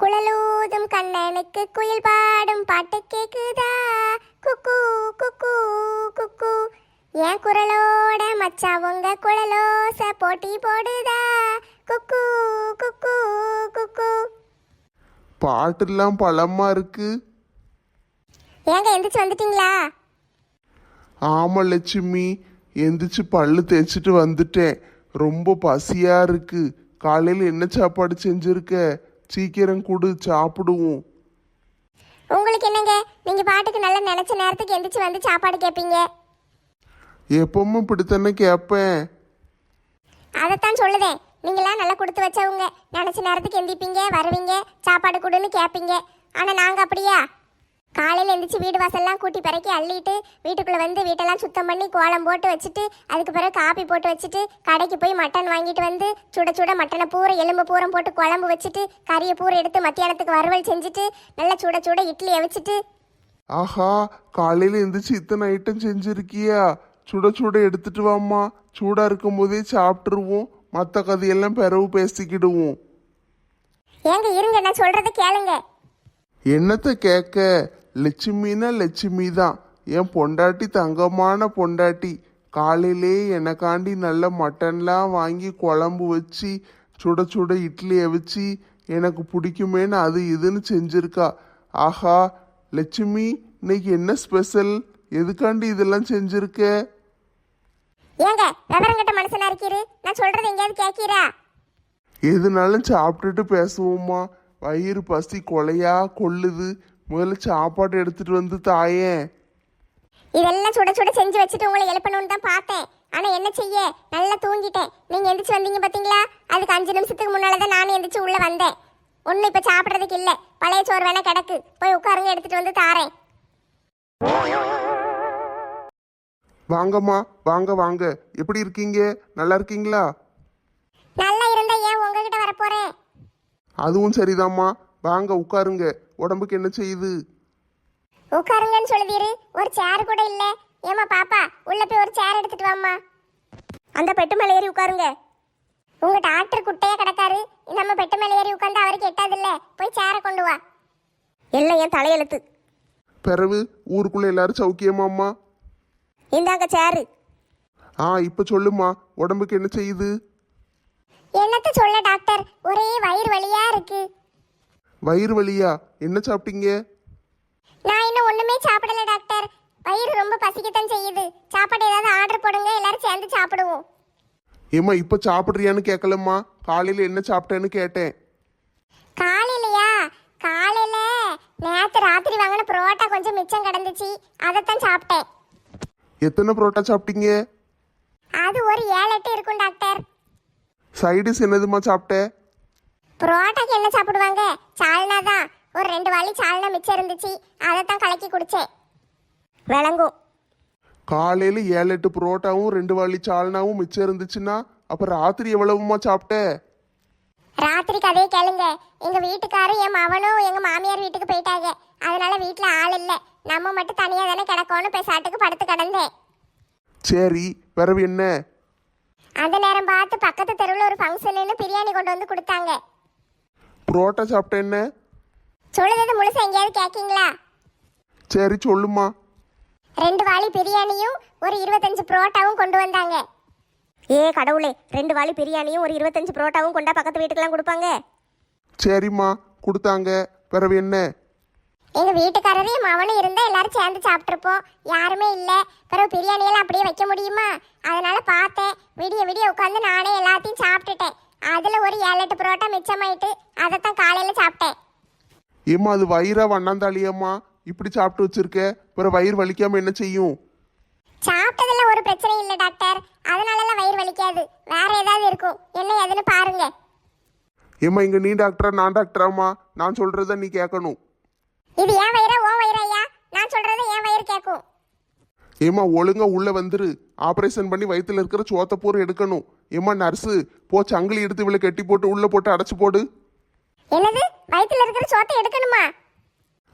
குழலூதும் கண்ணனுக்கு குயில் பாடும் பாட்டு கேக்குதா? குக்கு குக்கு குக்கு. என் குரலோட மச்சா உங்க குழலோச போட்டி போடுதா? குக்கு குக்கு குக்கு. பாட்டெல்லாம் பழமா இருக்கு. ஏங்க எந்திரிச்சு வந்துட்டீங்களா? ஆமா லட்சுமி, எந்திரிச்சு பல்லு தேய்ச்சிட்டு வந்துட்டேன். ரொம்ப பசியா இருக்கு. காலையில் என்ன சாப்பாடு செஞ்சிருக்க? சீக்கிரம் கொடு, சாப்பிடுவோம். உங்களுக்கு என்னங்க, நீங்க பாட்டுக்கு நல்லா நினைச்ச நேரத்துக்கு எந்திரிச்சு வந்து சாப்பாடு கேட்பீங்க. எப்பவும் இப்படித்தானே கேட்பேன். அதைத்தான் சொல்லுதேன். நீங்களாம் நல்லா கொடுத்து வச்சவங்க. நினைச்ச நேரத்துக்கு எந்திப்பீங்க, வருவீங்க, சாப்பாடு கொடுன்னு கேட்பீங்க. ஆனா நாங்க அப்படியா? காலையில் எந்திரிச்சு வீடு வாசல்லாம் கூட்டி பிறக்கி அள்ளிட்டு வீட்டுக்குள்ளே வந்து வீட்டெல்லாம் சுத்தம் பண்ணி கோலம் போட்டு வச்சுட்டு அதுக்கு பிறகு காப்பி போட்டு வச்சுட்டு கடைக்கு போய் மட்டன் வாங்கிட்டு வந்து சுட சுட மட்டனை பூரா எலும்பு பூரம் போட்டு குழம்பு வச்சுட்டு கறியை பூரா எடுத்து மத்தியானத்துக்கு வறுவல் செஞ்சுட்டு நல்லா சுட சுட இட்லியை வச்சுட்டு. ஆஹா, காலையில எந்திரிச்சு இத்தனை ஐட்டம் செஞ்சிருக்கியா? சுட சுட எடுத்துட்டு வாம்மா. சூடா இருக்கும் போதே சாப்பிட்டுருவோம். மற்ற கதையெல்லாம் பிறகு பேசிக்கிடுவோம். ஏங்க இருங்க, நான் சொல்றதை கேளுங்க. என்னத்த கேட்க? லட்சுமின்னா லட்சுமி தான். என் பொண்டாட்டி தங்கமான பொண்டாட்டி. காலையிலே எனக்காண்டி நல்ல மட்டன்லாம் வாங்கி குழம்பு வச்சு சுட சுட இட்லியை வச்சு எனக்கு பிடிக்குமேன்னு அது இதுன்னு செஞ்சிருக்கா. ஆஹா லட்சுமி, இன்னைக்கு என்ன ஸ்பெஷல்? எதுக்காண்டி இதெல்லாம் செஞ்சிருக்க? ஏங்க விவரங்கட்ட மனுஷனா இருக்கீரு, நான் சொல்றது எங்கேயாவது கேட்கிறா? எதுனாலும் சாப்பிட்டுட்டு பேசுவோம்மா. வயிறு பசி கொலையா கொள்ளுது. முதல்ல சாப்பாடு எடுத்துட்டு வந்து தாயேன். இதெல்லாம் சுட சுட செஞ்சு வச்சுட்டு உங்களை எழுப்பணும்னு தான் பார்த்தேன். ஆனா என்ன செய்ய, நல்லா தூங்கிட்டேன். நீங்க எந்திரிச்சு வந்தீங்க பாத்தீங்களா? அதுக்கு 5 நிமிஷத்துக்கு முன்னாலதான் நானும் எந்திரிச்சு உள்ள வந்தேன். ஒன்னும் இப்ப சாப்பிட்றதுக்கு இல்ல. பழைய சோறு வேணா கிடக்கு, போய் உட்காருங்க, எடுத்துட்டு வந்து தாரேன். வாங்கம்மா, வாங்க வாங்க. எப்படி இருக்கீங்க? நல்லா இருக்கீங்களா? நல்லா இருந்தா ஏன் உங்ககிட்ட வரப்போறேன்? அதுவும் சரிதாம்மா. வாங்க உட்காருங்க. உடம்புக்கு என்ன செய்யுது? உட்காருங்கன்னு சொல்லுதீரு, ஒரு சேர் கூட இல்ல. ஏமா பாப்பா, உள்ள போய் ஒரு சேர் எடுத்துட்டு வாம்மா. அந்த பெட்டு மேல ஏறி உட்காருங்க. உங்க டாக்டர் குட்டையா கிடக்காரு. நம்ம பெட்டு மேல ஏறி உட்கார்ந்து அவருக்கு எட்டாது இல்ல. போய் சேரை கொண்டு வா. எல்லாம் என் தலையெழுத்து. பிறகு ஊருக்குள்ள எல்லாரும் சௌக்கியமாம்மா? இந்தாங்க சேரு. இப்ப சொல்லுமா, உடம்புக்கு என்ன செய்யுது? என்னத்த சொல்ல டாக்டர், ஒரே வயிறு வலியா இருக்கு. வயிறு வலியா? என்ன சாப்பிட்டீங்க? நான் இன்னும் ஒண்ணுமே சாப்பிடல டாக்டர். வயிறு ரொம்ப பசிக்கத்தான் செய்யுது. சாப்பாடு ஏதாவது ஆர்டர் போடுங்க, எல்லாரும் சேர்ந்து சாப்பிடுவோம். ஏம்மா, இப்ப சாப்பிட்றியான்னு கேட்கலம்மா. காலையில என்ன சாப்பிட்டேன்னு கேட்டேன். காலையிலயா? காலையில நேத்து ராத்திரி வாங்கின புரோட்டா கொஞ்சம் மிச்சம் கிடந்துச்சு, அதைத்தான் சாப்பிட்டேன். எத்தனை புரோட்டா சாப்பிட்டீங்க? அது ஒரு 7-8 இருக்கும் டாக்டர். சைடிஸ் என்னதுமா சாப்பிட்ட? புரோட்டாக்கு என்ன சாப்பிடுவாங்க? சால்னா தான். ஒரு 2 வாளி சால்னா மிச்சம் இருந்துச்சு, அதைத்தான் கலக்கி குடிச்சேன். விளங்கும். காலையில 7-8 புரோட்டாவும் 2 வாளி சால்னாவும் மிச்சம் இருந்துச்சுன்னா அப்ப ராத்திரி எவ்வளவுமா சாப்பிட்ட? ராத்திரிக்கு அதே கேளுங்க. எங்க வீட்டுக்காரும் என் மவனும் எங்க மாமியார் வீட்டுக்கு போயிட்டாங்க. அதனால வீட்டுல ஆள் இல்ல. நம்ம மட்டும் தனியா தானே கிடக்கோன்னு பேசாட்டுக்கு படுத்து கிடந்தேன். சரி, பிறகு என்ன? அந்த நேரம் பார்த்து பக்கத்து தெருவில் ஒரு ஃபங்க்ஷன்னு பிரியாணி கொண்டு வந்து கொடுத்தாங்க. புரோட்டா சாப்பிட்ட என்ன? சொல்லுறது முழுசா எங்கேயாவது கேட்கீங்களா? சரி சொல்லுமா. 2 வாளி பிரியாணியும் ஒரு 25 புரோட்டாவும் கொண்டு வந்தாங்க. ஏ கடவுளே, 2 வாளி பிரியாணியும் ஒரு 25 புரோட்டாவும் கொண்டா பக்கத்து வீட்டுக்கெல்லாம் கொடுப்பாங்க? சரிம்மா, கொடுத்தாங்க. பிறகு என்ன? எங்க வீட்டுக்காரரையும் அவனும் இருந்தா எல்லாரும் சேர்ந்து சாப்பிட்டுருப்போம். யாருமே இல்ல. பிறகு பிரியாணியெல்லாம் அப்படியே வைக்க முடியுமா? அதனால பார்த்தேன். விடிய விடிய உட்காந்து நானே எல்லாத்தையும் சாப்பிட்டுட்டேன். அதுல ஒரு 7-8 புரோட்டா மிச்சமாயிட்டு அதைத்தான் காலையில சாப்பிட்டேன். ஏம்மா, அது வயிறா வண்ணாந்தாளியம்மா? இப்படி சாப்பிட்டு வச்சிருக்க, பிறகு வயிறு வலிக்காம என்ன செய்யும்? சாப்பிட்டதுல ஒரு பிரச்சனையும் இல்லை டாக்டர். அதனாலலாம் வயிறு வலிக்காது. வேற ஏதாவது இருக்கும். என்ன ஏதுன்னு பாருங்க. ஏம்மா, இங்க நீ டாக்டரா நான் டாக்டராம்மா? நான் சொல்றத நீ கேட்கணும். இது ஏன் வயிறா ஓ வயிறா ஐயா? நான் சொல்றது ஏன் வயிறு கேட்கும். ஏம்மா, ஒழுங்கா உள்ள வந்துரு. ஆபரேஷன் பண்ணி வயித்துல இருக்கிற சோத்தை பூரா எடுக்கணும். ஏம்மா நர்ஸு, போ சங்கிலி எடுத்து இவளை கட்டி போட்டு உள்ள போட்டு அடைச்சு போடு. என்னது, வயித்துல இருக்கிற சோத்தை எடுக்கணுமா?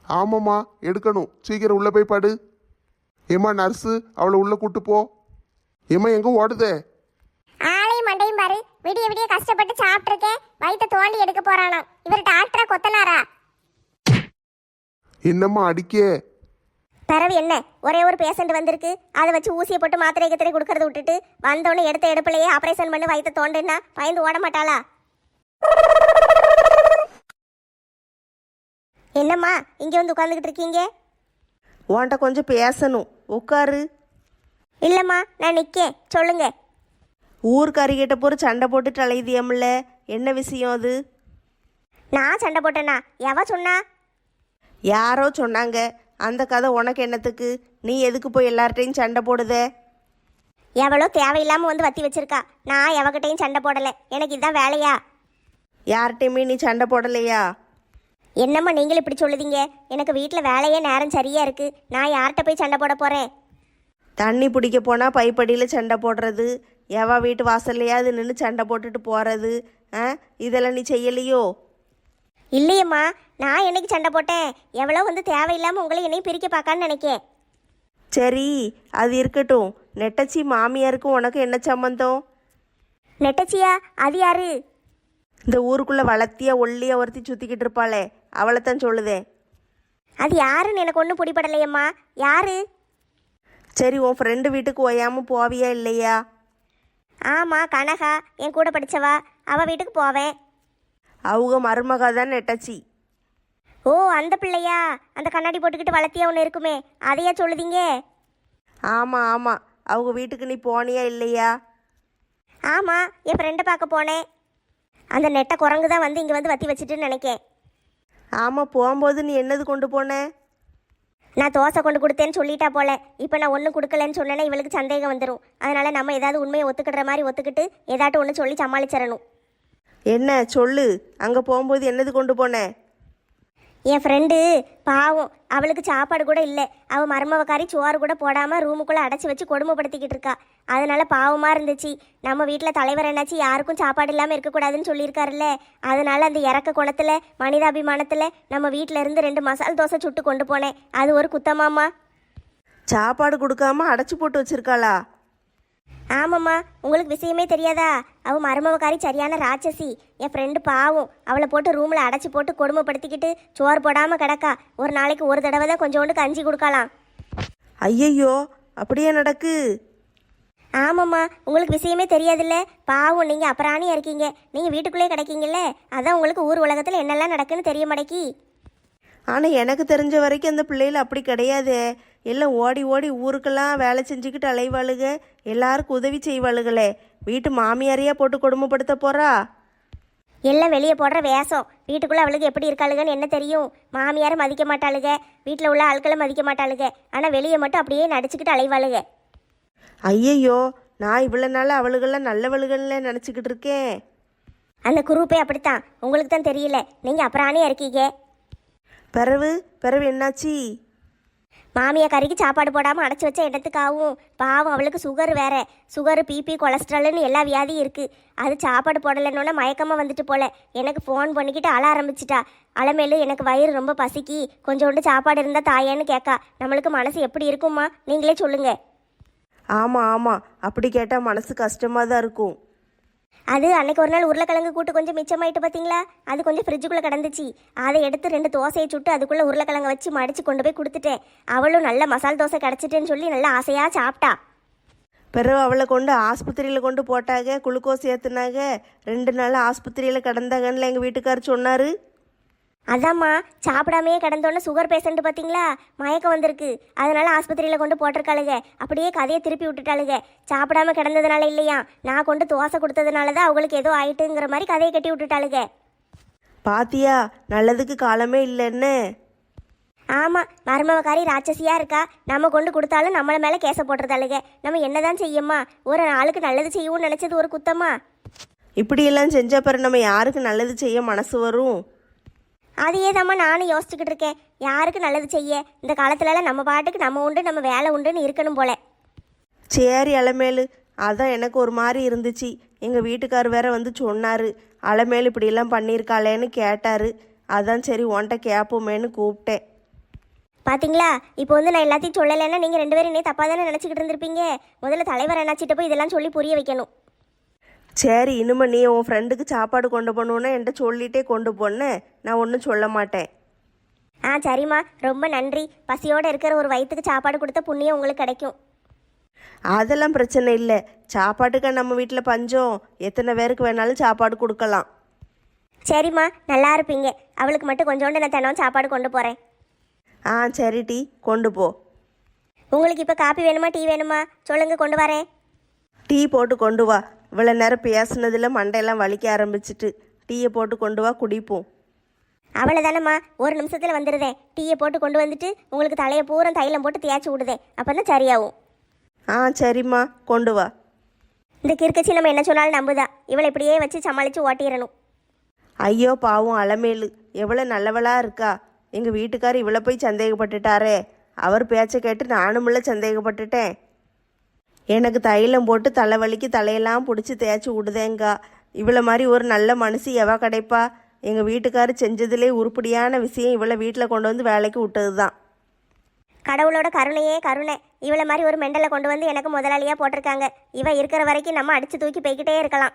ஆமாம்மா, எடுக்கணும். சீக்கிரம் உள்ள போய் படு. ஏம்மா நர்ஸு, அவளை உள்ள கூட்டு போ. ஏம்மா, எங்க ஓடுதே? ஆளையும் மண்டையும் பாரு. விடிய விடிய கஷ்டப்பட்டு சாப்பிட்டுருக்கேன், வயித்தை தோண்டி எடுக்க போறானாம். இவர் டாக்டரா கொத்தனாரா? என்னம்மா அடிக்கே? பிறவு என்ன, ஒரே ஒரு பேஷண்ட் வந்திருக்கு, அதை வச்சு ஊசியை போட்டு மாத்திரை கத்திரை கொடுக்கறத விட்டுட்டு வந்தவொடனே எடுத்த எடுப்பிலேயே ஆபரேஷன் பண்ணி வயித்தை தோண்டுன்னா பயந்து ஓட மாட்டாளா? என்னம்மா இங்கே வந்து உட்காந்துக்கிட்டு இருக்கீங்க? உன்கிட்ட கொஞ்சம் பேசணும், உட்காரு. இல்லைம்மா நான் நிற்கேன், சொல்லுங்க. ஊர்க்காரிகிட்ட போகிற சண்டை போட்டுட்டு அலையுதியம்ல, என்ன விஷயம் அது? நான் சண்டை போட்டேனா? எவ சொன்னா? யாரோ சொன்னாங்க. அந்த கதை உனக்கு என்னத்துக்கு? நீ எதுக்கு போய் எல்லார்ட்டையும் சண்டை போடுத? எவ்வளோ தேவையில்லாமல் வந்து வத்தி வச்சிருக்கா. நான் எவகிட்டையும் சண்டை போடலை, எனக்கு இதுதான் வேலையா? யார்கிட்டையுமே நீ சண்டை போடலையா? என்னம்மா நீங்களும் இப்படி சொல்லுதீங்க? எனக்கு வீட்டில் வேலையே நேரம் சரியா இருக்கு, நான் யார்கிட்ட போய் சண்டை போட போகிறேன்? தண்ணி பிடிக்க போனால் பைப்படியில் சண்டை போடுறது, எவா வீட்டு வாசல்லையாவது நின்று சண்டை போட்டுட்டு போகிறது, இதெல்லாம் நீ செய்யலையோ? இல்லையம்மா, நான் என்னைக்கு சண்டை போட்டேன்? எவ்வளோ வந்து தேவையில்லாமல் உங்களை என்னையும் பிரிக்க பார்க்கான்னு நினைக்கேன். சரி, அது இருக்கட்டும். நெட்டச்சி மாமியாருக்கும் உனக்கு என்ன சம்மந்தம்? நெட்டச்சியா? அது யாரு? இந்த ஊருக்குள்ளே வளர்த்தியா ஒல்லியா ஒருத்தி சுற்றிக்கிட்டு இருப்பாளே, அவளைத்தான் சொல்லுதேன். அது யாருன்னு எனக்கு ஒன்றும் பிடிபடலையம்மா. யாரு? சரி, உன் ஃப்ரெண்டு வீட்டுக்கு ஓயாமல் போவியா இல்லையா? ஆமாம், கனகா என் கூட படித்தவா, அவள் வீட்டுக்கு போவேன். அவங்க மருமகா தான் நெட்டச்சி. ஓ, அந்த பிள்ளையா? அந்த கண்ணாடி போட்டுக்கிட்டு வளர்த்தியா ஒன்று இருக்குமே, அதையா சொல்லுதீங்க? ஆமாம் ஆமாம், அவங்க வீட்டுக்கு நீ போனியா இல்லையா? ஆமாம், என் ஃப்ரெண்டை பார்க்க போனேன். அந்த நெட்டை குரங்கு தான் வந்து இங்கே வந்து வத்தி வச்சுட்டுன்னு நினைக்கேன். ஆமாம், போகும்போது நீ என்னது கொண்டு போன? நான் தோசை கொண்டு கொடுத்தேன்னு சொல்லிட்டா போல. இப்போ நான் ஒன்றும் கொடுக்கலன்னு சொன்னேன்னா இவளுக்கு சந்தேகம் வந்துடும். அதனால் நம்ம ஏதாவது உண்மையை ஒத்துக்கிற மாதிரி ஒத்துக்கிட்டு ஏதாட்டும் ஒன்று சொல்லி சமாளிச்சிடணும். என்ன சொல்லு, அங்கே போகும்போது என்னது கொண்டு போன? என் ஃப்ரெண்டு பாவம், அவளுக்கு சாப்பாடு கூட இல்லை. அவள் மருமவக்காரி சோறு கூட போடாமல் ரூமுக்குள்ளே அடைச்சி வச்சு கொடுமைப்படுத்திக்கிட்டு இருக்கா. அதனால பாவமாக இருந்துச்சு. நம்ம வீட்டில் தலைவர் என்னாச்சு யாருக்கும் சாப்பாடு இல்லாமல் இருக்கக்கூடாதுன்னு சொல்லியிருக்காருல்ல. அதனால அந்த இறக்க குணத்தில் மனிதாபிமானத்தில் நம்ம வீட்டில் இருந்து 2 மசால் தோசை சுட்டு கொண்டு போனேன். அது ஒரு குத்தமாம்மா? சாப்பாடு கொடுக்காம அடைச்சி போட்டு வச்சிருக்காளா? ஆமாம்மா, உங்களுக்கு விஷயமே தெரியாதா? அவள் மருமவக்காரி சரியான ராட்சசி. என் ஃப்ரெண்டு பாவம், அவளை போட்டு ரூமில் அடைச்சி போட்டு கொடுமைப்படுத்திக்கிட்டு சோறு போடாமல் கிடக்கா. ஒரு நாளைக்கு ஒரு தடவை தான் கொஞ்சோண்டு கஞ்சி கொடுக்கலாம். ஐயையோ, அப்படியே நடக்கு? ஆமாம்மா, உங்களுக்கு விஷயமே தெரியாதுல்ல. பாவம், நீங்கள் அப்புறாணியாக இருக்கீங்க. நீங்கள் வீட்டுக்குள்ளே கிடைக்கீங்கல்ல, அதான் உங்களுக்கு ஊர் உலகத்தில் என்னெல்லாம் நடக்குன்னு தெரிய மாட்டேக்கி. ஆனால் எனக்கு தெரிஞ்ச வரைக்கும் அந்த பிள்ளைகள் அப்படி கிடையாது. எல்லாம் ஓடி ஓடி ஊருக்கெல்லாம் வேலை செஞ்சுக்கிட்டு அலைவாளுக, எல்லாருக்கும் உதவி செய்வாளுகளே. வீட்டு மாமியாரையா போட்டு கொடுமைப்படுத்த போறா? எல்லாம் வெளியே போடுற வேஷம். வீட்டுக்குள்ளே அவளுக்கு எப்படி இருக்காளுகன்னு என்ன தெரியும்? மாமியாரை மதிக்க மாட்டாளுக, வீட்டில் உள்ள ஆட்களை மதிக்க மாட்டாளுக. ஆனால் வெளியே மட்டும் அப்படியே நடிச்சுக்கிட்டு அலைவாளுக. ஐயையோ, நான் இவ்வளோ நாள் அவளுகெல்லாம் நல்லவளுகள்ல நினச்சிக்கிட்டு இருக்கேன். அந்த குரூப்பே அப்படித்தான், உங்களுக்கு தான் தெரியல. நீங்கள் அப்புறாணியாக இருக்கீங்க. பிறவு பிறவு என்னாச்சு? மாமியா கறிக்கு சாப்பாடு போடாமல் அடைச்சி வச்ச இடத்துக்காகவும் பாவம், அவளுக்கு சுகர் வேற. சுகர், பிபி, கொலஸ்ட்ரால்னு எல்லா வியாதியும் இருக்குது. அது சாப்பாடு போடலைன்னொன்னே மயக்கமாக வந்துட்டு போல எனக்கு ஃபோன் பண்ணிக்கிட்டு அழ ஆரம்பிச்சிட்டா. அலமேலு, எனக்கு வயிறு ரொம்ப பசிக்கி, கொஞ்சோண்டு சாப்பாடு இருந்தால் தாயேன்னு கேட்கா. நம்மளுக்கு மனசு எப்படி இருக்குமா? நீங்களே சொல்லுங்க. ஆமாம் ஆமாம், அப்படி கேட்டால் மனசு கஷ்டமாக தான் இருக்கும். அது அன்னைக்கு ஒரு நாள் உருளைக்கிழங்கு கூட்டு கொஞ்சம் மிச்சமாயிட்டு பார்த்தீங்களா? அது கொஞ்சம் ஃப்ரிட்ஜுக்குள்ளே கிடந்துச்சு. அதை எடுத்து 2 தோசையை சுட்டு அதுக்குள்ளே உருளைக்கிழங்கு வச்சு மடித்து கொண்டு போய் கொடுத்துட்டேன். அவளும் நல்ல மசால் தோசை கிடச்சிட்டேன்னு சொல்லி நல்லா ஆசையாக சாப்பிட்டா. பிறகு அவளை கொண்டு ஆஸ்பத்திரியில் கொண்டு போட்டாங்க, குளுக்கோஸ் ஏற்றுனாங்க. 2 நாள் ஆஸ்பத்திரியில் கிடந்தாங்கன்னு எங்கள் வீட்டுக்காரர் சொன்னார். அதாம்மா, சாப்பிடாமையே கிடந்தோன்னே சுகர் பேஷண்ட் பார்த்தீங்களா, மயக்கம் வந்திருக்கு. அதனால ஆஸ்பத்திரியில் கொண்டு போட்டிருக்காளுங்க. அப்படியே கதையை திருப்பி விட்டுட்டாளுங்க. சாப்பிடாம கிடந்ததுனால இல்லையா, நான் கொண்டு தோசை கொடுத்ததுனால தான் அவங்களுக்கு ஏதோ ஆயிட்டுங்கிற மாதிரி கதையை கட்டி விட்டுட்டாளுங்க. பாத்தியா, நல்லதுக்கு காலமே இல்லைன்னு. ஆமாம், மருமவக்காரி ராட்சசியாக இருக்கா. நம்ம கொண்டு கொடுத்தாலும் நம்மளை மேலே கேச போட்டுறதாளுங்க. நம்ம என்னதான் செய்யம்மா? ஒரு ஆளுக்கு நல்லது செய்யணும்னு நினச்சது ஒரு குத்தமா? இப்படியெல்லாம் செஞ்ச பிறகு நம்ம யாருக்கு நல்லது செய்ய மனசு வரும்? அதையே தாம்மா நானும் யோசிச்சுக்கிட்டு இருக்கேன். யாருக்கு நல்லது செய்ய? இந்த காலத்துலலாம் நம்ம பாட்டுக்கு நம்ம உண்டு, நம்ம வேலை உண்டுன்னு இருக்கணும் போல. சரி அலமேலு, அதான் எனக்கு ஒரு மாதிரி இருந்துச்சு. எங்கள் வீட்டுக்கார் வேற வந்து சொன்னார், அலமேலு இப்படியெல்லாம் பண்ணியிருக்காளேன்னு கேட்டார். அதான் சரி உன்கிட்ட கேட்போமேன்னு கூப்பிட்டேன். பாத்தீங்களா, இப்போ வந்து நான் எல்லாத்தையும் சொல்லலைன்னா நீங்கள் 2 பேரும் என்னையே தப்பாக தானே நினச்சிக்கிட்டு இருந்திருப்பீங்க. முதல்ல தலைவர் என்னாச்சிட்ட போய் இதெல்லாம் சொல்லி புரிய வைக்கணும். சரி, இனிமே நீ உன் ஃப்ரெண்டுக்கு சாப்பாடு கொண்டு போகணுன்னா என்கிட்ட சொல்லிட்டே கொண்டு போன்னு, நான் ஒன்றும் சொல்ல மாட்டேன். ஆ சரிம்மா, ரொம்ப நன்றி. பசியோடு இருக்கிற ஒரு வயிற்றுக்கு சாப்பாடு கொடுத்த புண்ணியம் உங்களுக்கு கிடைக்கும். அதெல்லாம் பிரச்சனை இல்லை. சாப்பாட்டுக்கா நம்ம வீட்டில் பஞ்சம்? எத்தனை பேருக்கு வேணாலும் சாப்பாடு கொடுக்கலாம். சரிம்மா, நல்லா இருப்பீங்க. அவளுக்கு மட்டும் கொஞ்சோண்டு நான் தினம் சாப்பாடு கொண்டு போகிறேன். ஆ சரி, டீ கொண்டு போ. உங்களுக்கு இப்போ காப்பி வேணுமா டீ வேணுமா சொல்லுங்க, கொண்டு வரேன். டீ போட்டு கொண்டு வா. இவ்வளோ நேரம் பேசுனதில் மண்டையெல்லாம் வலிக்க ஆரம்பிச்சிட்டு. டீயை போட்டு கொண்டு வா, குடிப்போம். அவ்வளோதானம்மா, ஒரு நிமிஷத்தில் வந்துடுதேன். டீயை போட்டு கொண்டு வந்துட்டு உங்களுக்கு தலையை பூரா தைலம் போட்டு தேய்ச்சி விடுதேன். அப்போ தான் சரியாகும். ஆ சரிம்மா, கொண்டு வா. இந்த கிறுக்கச்சி நம்ம என்ன சொன்னாலும் நம்புதா. இவளை இப்படியே வச்சு சமாளித்து ஓட்டிடணும். ஐயோ பாவம் அலமேலு, எவ்வளோ நல்லவளா இருக்கா. எங்கள் வீட்டுக்கார் இவளை போய் சந்தேகப்பட்டுட்டாரே. அவர் பேச்சை கேட்டு நானுமுள்ள சந்தேகப்பட்டுட்டேன். எனக்கு தைலம் போட்டு தலைவலிக்கு தலையெல்லாம் பிடிச்சி தேய்ச்சி விடுதேங்கா. இவளை மாதிரி ஒரு நல்ல மனுஷி எவா கிடைப்பா? எங்கள் வீட்டுக்கார் செஞ்சதுலே உருப்படியான விஷயம் இவளை வீட்டில் கொண்டு வந்து வேலைக்கு விட்டது தான். கடவுளோட கருணையே கருணை. இவளை மாதிரி ஒரு மெண்டலை கொண்டு வந்து எனக்கு முதலாளியாக போட்டிருக்காங்க. இவ இருக்கிற வரைக்கும் நம்ம அடித்து தூக்கி போய்கிட்டே இருக்கலாம்.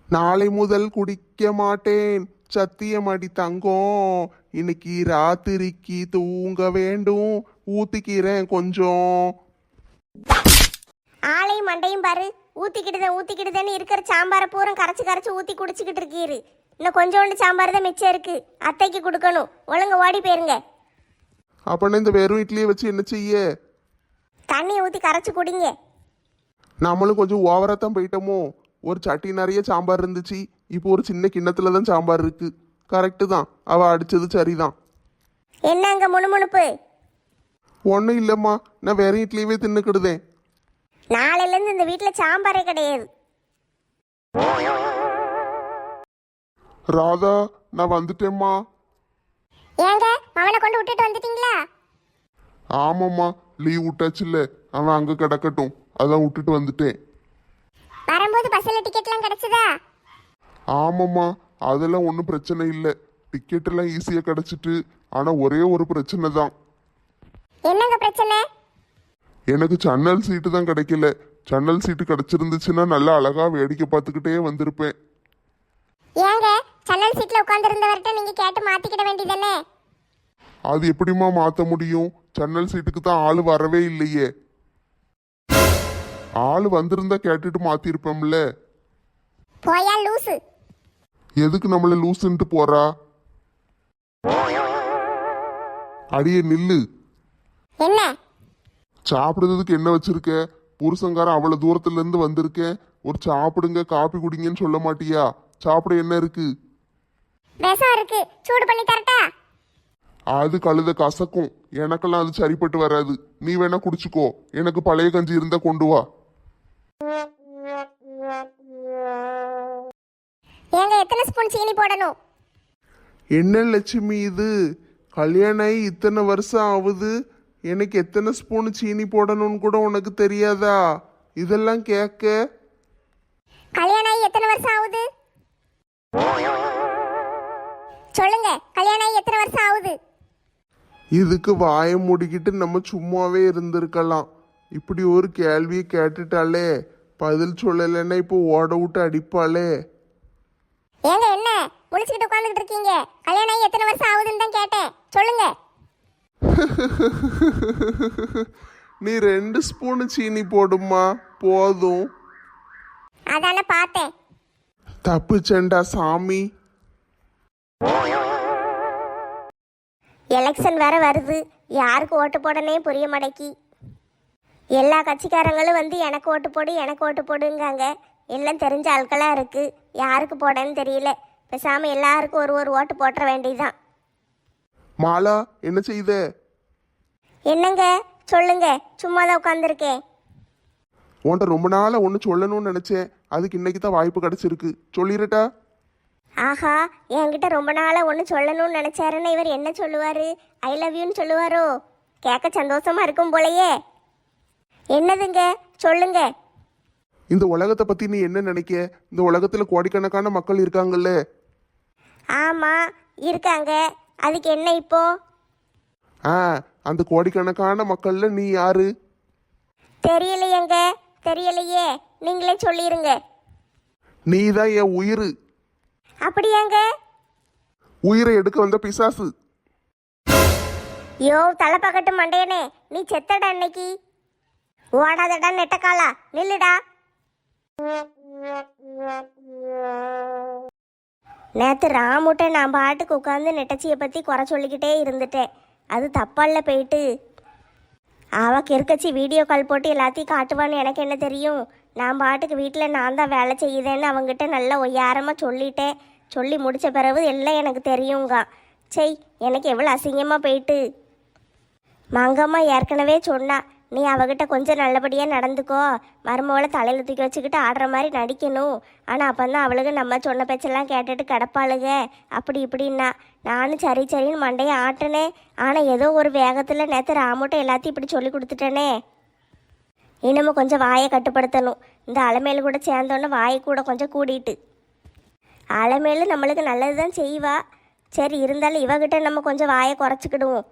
நாளை முதல் குடிக்க மாட்டேன், சத்தியமடி தங்கம். இன்னைக்கு ராத்திரிக்கு தூங்க வேண்டும், ஊத்திக்கிறேன் கொஞ்சம். ஆளையும் மண்டையும் பாரு, ஊற்றிக்கிடுதேன்னு இருக்கிற சாம்பாரை பூரம் கரைச்சி கரைச்சி ஊற்றி குடிச்சிக்கிட்டு இருக்கீரு. இன்னும் கொஞ்சோண்டு சாம்பார் தான் மிச்சம் இருக்கு. அத்தைக்கு கொடுக்கணும். ஒழுங்க ஓடி போயிருங்க. அப்பனா இந்த வெறும் இட்லியை வச்சு என்ன செய்ய? தண்ணியை ஊற்றி கரைச்சி குடிங்க. நம்மளும் கொஞ்சம் ஓவரா தான் போயிட்டோமோ. ஒரு சட்டி நிறைய சாம்பார் இருந்துச்சு, இப்போ ஒரு சின்ன கிண்ணத்துல தான் சாம்பார் இருக்கு. கரெக்டு தான், அவ அடிச்சது சரிதான். என்ன அங்கே முணுமுணுப்பு? ஒன்றும் இல்லைம்மா, நான் வெறும் இட்லியவே தின்னுக்கிடுதேன். நாளையிலேருந்து இந்த வீட்டில் சாம்பாரே கிடையாது. ராதா, நான் வந்துட்டேம்மா. ஏங்க மவனை கொண்டு விட்டுட்டு வந்துட்டீங்களா? ஆமாம்மா, லீவ் விட்டாச்சுல்ல, அவன் அங்கே கிடக்கட்டும், அதான் விட்டுட்டு வந்துட்டேன். வரும்போது பஸ்ஸில் டிக்கெட்லாம் கிடைச்சதா? ஆமாம்மா, அதெல்லாம் ஒன்றும் பிரச்சனை இல்லை. டிக்கெட் எல்லாம் ஈஸியாக கிடச்சிட்டு. ஆனால் ஒரே ஒரு பிரச்சனை தான். என்னங்க பிரச்சனை? எனக்கு ஜன்னல் சீட்டு தான் கிடைக்கல. ஜன்னல் சீட்டு கிடைச்சிருந்துச்சுன்னா நல்லா அழகா வேடிக்கை பார்த்துக்கிட்டே வந்திருப்பேன். ஏங்க ஜன்னல் சீட்ல உட்கார்ந்திருந்தவர்கிட்ட நீங்க கேட்டு மாத்திக்கிட வேண்டியதானே? அது எப்படிம்மா மாற்ற முடியும்? ஜன்னல் சீட்டுக்கு தான் ஆள் வரவே இல்லையே. ஆள் வந்திருந்தா கேட்டுட்டு மாத்திருப்போம்ல. போயா லூசு. எதுக்கு நம்மள லூசுன்ட்டு போறா? அடியே நில்லு. என்ன? சாப்பிடுறதுக்கு என்ன வச்சிருக்க? புருஷங்காரன் அவ்வளவு தூரத்துல இருந்து வந்திருக்கேன், ஒரு சாப்பிடுங்க காப்பி குடிங்கன்னு சொல்ல மாட்டியா? சாப்பிட என்ன இருக்கு? விஷம் இருக்கு, சூடு பண்ணி தரட்டா? அது கழுத கசக்கும், எனக்கெல்லாம் அது சரிப்பட்டு வராது. நீ வேணா குடிச்சுக்கோ, எனக்கு பழைய கஞ்சி இருந்தா கொண்டு வா. ஏங்க எத்தனை ஸ்பூன் சீனி போடணும்? என்ன லட்சுமி இது? கல்யாணம் ஆகி இத்தனை வருஷம் ஆகுது, எனக்கு எத்தனை ஸ்பூன் சீனி போடணும்னு கூட உனக்கு தெரியாதா? இதெல்லாம் கேட்க. கல்யாணம் ஆகி எத்தனை வருஷம் ஆகுது? சொல்லுங்க, கல்யாணம் ஆகி எத்தனை வருஷம் ஆகுது? இதுக்கு வாயை மூடிக்கிட்டு நம்ம சும்மாவே இருந்திருக்கலாம். இப்படி ஒரு கேள்வியை கேட்டுட்டாலே பதில் சொல்லலைன்னா இப்போ ஓட விட்டு அடிப்பாளே. ஏங்க என்ன முழிச்சுக்கிட்டு உட்காந்துக்கிட்டு இருக்கீங்க? கல்யாணம் ஆகி எத்தனை வருஷம் ஆகுதுன்னு தான் கேட்டேன், சொல்லுங்க. நீ 2 ஸ்பூன் சீனி போடுமா, போதும். அதான பார்த்தேன். தப்புச்சண்டா சாமி. எலெக்ஷன் வேற வருது, யாருக்கு ஓட்டு போடனே புரிய மாட்டேக்கி. எல்லா கட்சிக்காரங்களும் வந்து எனக்கு ஓட்டு போடு எனக்கு ஓட்டு போடுங்காங்க. எல்லாம் தெரிஞ்ச ஆட்களாக இருக்கு, யாருக்கு போடன்னு தெரியல. பேசாம எல்லாருக்கும் ஒரு ஓட்டு போட்டுற வேண்டியதுதான். மாலா, என்ன செய்த? என்னங்க சொல்லுங்க, சும்மா தான் உட்காந்துருக்கேன். உன்கிட்ட ரொம்ப நாளா ஒன்று சொல்லணும்னு நினைச்சேன், அதுக்கு இன்னைக்கு தான் வாய்ப்பு கிடைச்சிருக்கு. சொல்லிடட்டா? ஆஹா, என்கிட்ட ரொம்ப நாளாக ஒன்று சொல்லணும்னு நினச்சாருன்னு இவர் என்ன சொல்லுவார்? ஐ லவ் யூன்னு சொல்லுவாரோ? கேட்க சந்தோஷமா இருக்கும் போலயே. என்னதுங்க சொல்லுங்க. இந்த உலகத்தை பத்தி நீ என்ன நினைக்க? இந்த உலகத்துல கோடிக்கணக்கான மக்கள் இருக்காங்கல்ல. ஆமாம் இருக்காங்க, அதுக்கு என்ன இப்போ? அந்த கோடிக்கணக்கான மக்கள்ல நீ யாரு? தெரியலையேங்க, தெரியலையே, நீங்களே சொல்லிருங்க. நீ தான் என் உயிர். அப்படியாங்க? உயிரை எடுக்க வந்த பிசாசு. யோ தலைப்பக்கட்டு மண்டையனே, நீ செத்தடா இன்னைக்கு. ஓடாதடா நெட்டக்காலா, நில்லுடா. நேற்று ராமுட்ட நான் பாட்டுக்கு உட்காந்து நெட்டச்சியை பற்றி குறை சொல்லிக்கிட்டே இருந்துட்டேன். அது தப்பால போயிட்டு அவ கிறுக்கச்சி வீடியோ கால் போட்டு எல்லாத்தையும் காட்டுவான்னு எனக்கு என்ன தெரியும். நான் பாட்டுக்கு வீட்டில் நான் தான் வேலை செய்யுதேன்னு அவங்ககிட்ட நல்லா ஒய்யாரமாக சொல்லிட்டேன். சொல்லி முடித்த பிறகு எல்லாம் எனக்கு தெரியுங்க. செய், எனக்கு எவ்வளோ அசிங்கமாக போயிட்டு. மங்கம்மா ஏற்கனவே சொன்னா, நீ அவகிட்ட கொஞ்சம் நல்லபடியாக நடந்துக்கோ, மருமவளை தலையில் தூக்கி வச்சுக்கிட்டு ஆடுற மாதிரி நடிக்கணும். ஆனால் அப்போ தான் அவளுக்கு நம்ம சொன்ன பேச்செல்லாம் கேட்டுட்டு கிடப்பாளுக அப்படி இப்படின்னா. நானும் சரி சரின்னு மண்டையை ஆட்டினேன். ஆனால் ஏதோ ஒரு வேகத்தில் நேற்று ராமுட்ட எல்லாத்தையும் இப்படி சொல்லி கொடுத்துட்டேனே. இன்னமும் கொஞ்சம் வாயை கட்டுப்படுத்தணும். இந்த அலமேலு கூட சேர்ந்தோன்னே வாயை கூட கொஞ்சம் கூடிட்டு. அலமேலு நம்மளுக்கு நல்லது தான் செய்வா. சரி, இருந்தாலும் இவகிட்ட நம்ம கொஞ்சம் வாயை குறைச்சிக்கிடுவோம்.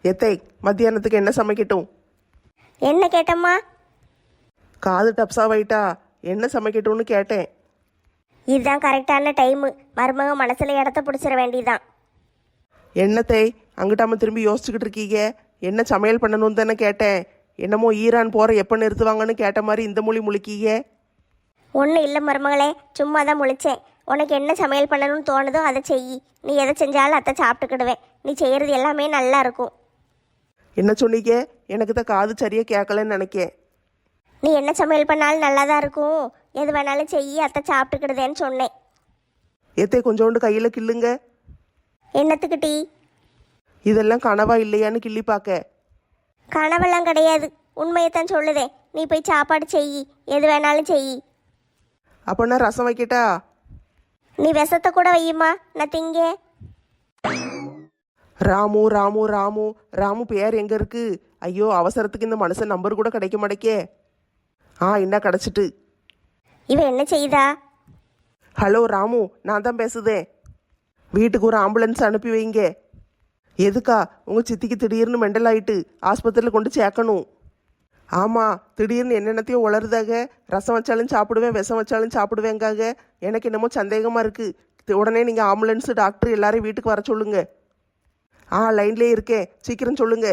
எத்தை, மத்தியானத்துக்கு என்ன சமைக்கட்டும்? என்ன கேட்டம்மா? காது டப்ஸாவாயிட்டா, என்ன சமைக்கட்டும்னு கேட்டேன். இதுதான் கரெக்டான டைமு. மருமக மனசில் இடத்த பிடிச்சிட வேண்டியதான். என்னத்தை அங்கிட்டாம திரும்பி யோசிச்சுக்கிட்டு இருக்கீங்க? என்ன சமையல் பண்ணணும்னு தானே கேட்டேன். என்னமோ ஈரான் போகிற எப்போ நிறுத்துவாங்கன்னு கேட்ட மாதிரி இந்த மொழி முழிக்கீங்க. ஒன்றும் இல்லை மருமகளே, சும்மா தான் முழிச்சேன். உனக்கு என்ன சமையல் பண்ணணும்னு தோணுதோ அதை செய். நீ எதை செஞ்சாலும் அதை சாப்பிட்டுக்கிடுவேன். நீ செய்கிறது எல்லாமே நல்லா இருக்கும். என்ன சொன்னீங்க? எனக்கு தான் காது சரியாக கேட்கலன்னு நினைக்கேன். நீ என்ன சமையல் பண்ணாலும் நல்லா தான் இருக்கும். எது வேணாலும் செய், அதை சாப்பிட்டுக்கிடுதேன்னு சொன்னேன். எத்தை கொஞ்சோண்டு கையில் கிள்ளுங்க. என்னத்துக்கு டீ? இதெல்லாம் கனவா இல்லையான்னு கிள்ளி பார்க்க. கனவெல்லாம் கிடையாது, உண்மையைத்தான் சொல்லுதேன். நீ போய் சாப்பாடு செய், எது வேணாலும் செய். அப்போனா ரசம் வைக்கட்டா? நீ விஷத்தை கூட வையுமா, நான் திங்க. ராமு ராமு ராமு ராமு பேர் எங்கே இருக்கு? ஐயோ, அவசரத்துக்கு இந்த மனுஷன் நம்பர் கூட கிடைக்க மாட்டேக்கே. என்ன கிடச்சிட்டு. இவன் என்ன செய்தா? ஹலோ ராமு, நான் தான் பேசுதேன். வீட்டுக்கு ஒரு ஆம்புலன்ஸ் அனுப்பி வைங்க. எதுக்கா? உங்கள் சித்திக்கு திடீர்னு மெண்டல் ஆயிட்டு ஆஸ்பத்திரியில் கொண்டு சேர்க்கணும். ஆமாம், திடீர்னு என்னென்னத்தையும் உளருதாக. ரசம் வச்சாலும் சாப்பிடுவேன், விஷம் வச்சாலும் சாப்பிடுவேங்காக. எனக்கு என்னமோ சந்தேகமாக இருக்குது. உடனே நீங்கள் ஆம்புலன்ஸு டாக்டர் எல்லாரையும் வீட்டுக்கு வர சொல்லுங்க. லைன்லேயே இருக்கேன், சீக்கிரம் சொல்லுங்க.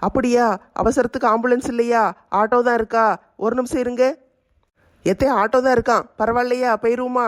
அப்படியா? அவசரத்துக்கு ஆம்புலன்ஸ் இல்லையா? ஆட்டோ தான் இருக்கா? ஒரு நிமிஷம் இருங்க. எத்தே ஆட்டோ தான் இருக்கான், பரவாயில்லையா? போயிருவோமா?